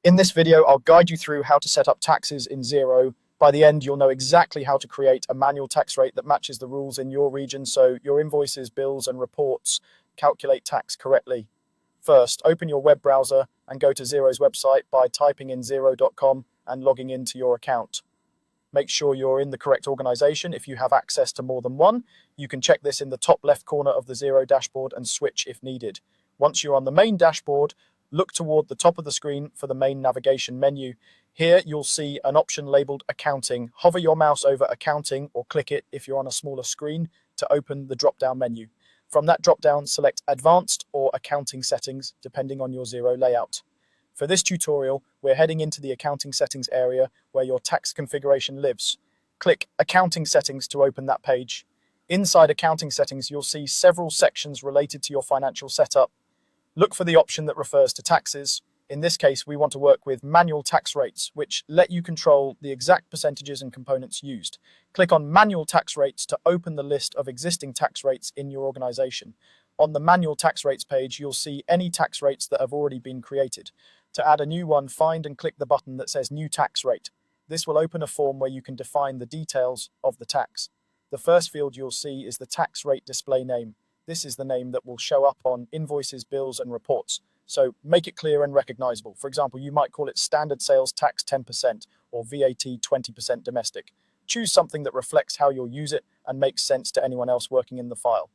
In this video, I'll guide you through how to set up taxes in Xero. By the end, you'll know exactly how to create a manual tax rate that matches the rules in your region so your invoices, bills, and reports calculate tax correctly. First, open your web browser and go to Xero's website by typing in xero.com and logging into your account. Make sure you're in the correct organization. If you have access to more than one, you can check this in the top left corner of the Xero dashboard and switch if needed. Once you're on the main dashboard, look toward the top of the screen for the main navigation menu. Here you'll see an option labeled Accounting. Hover your mouse over Accounting or click it if you're on a smaller screen to open the drop-down menu. From that drop-down, select Advanced or Accounting Settings, depending on your Xero layout. For this tutorial, we're heading into the Accounting Settings area where your tax configuration lives. Click Accounting Settings to open that page. Inside Accounting Settings, you'll see several sections related to your financial setup. Look for the option that refers to taxes. In this case, we want to work with manual tax rates, which let you control the exact percentages and components used. Click on Manual Tax Rates to open the list of existing tax rates in your organization. On the Manual Tax Rates page, you'll see any tax rates that have already been created. To add a new one, find and click the button that says New Tax Rate. This will open a form where you can define the details of the tax. The first field you'll see is the tax rate display name. This is the name that will show up on invoices, bills, and reports. So make it clear and recognizable. For example, you might call it Standard Sales Tax 10% or VAT 20% domestic. Choose something that reflects how you'll use it and makes sense to anyone else working in the file.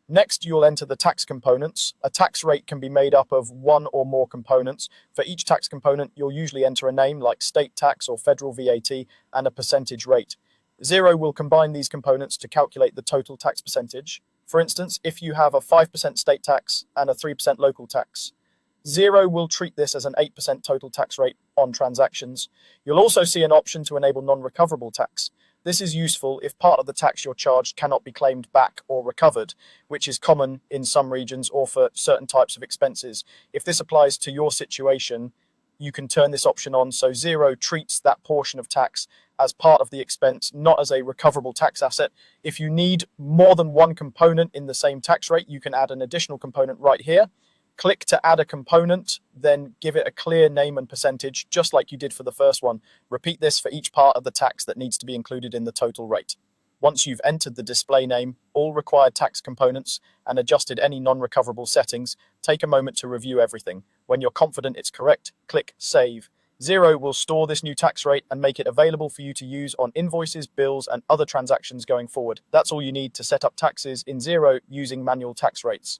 Next, you'll enter the tax components. A tax rate can be made up of one or more components. For each tax component, you'll usually enter a name like state tax or federal VAT and a percentage rate. Xero will combine these components to calculate the total tax percentage. For instance, if you have a 5% state tax and a 3% local tax, Xero will treat this as an 8% total tax rate on transactions. You'll also see an option to enable non-recoverable tax. This is useful if part of the tax you're charged cannot be claimed back or recovered, which is common in some regions or for certain types of expenses. If this applies to your situation, you can turn this option on so Xero treats that portion of tax as part of the expense, not as a recoverable tax asset. If you need more than one component in the same tax rate, you can add an additional component right here. Click to add a component, then give it a clear name and percentage, just like you did for the first one. Repeat this for each part of the tax that needs to be included in the total rate. Once you've entered the display name, all required tax components, and adjusted any non-recoverable settings, take a moment to review everything. When you're confident it's correct, click Save. Xero will store this new tax rate and make it available for you to use on invoices, bills, and other transactions going forward. That's all you need to set up taxes in Xero using manual tax rates.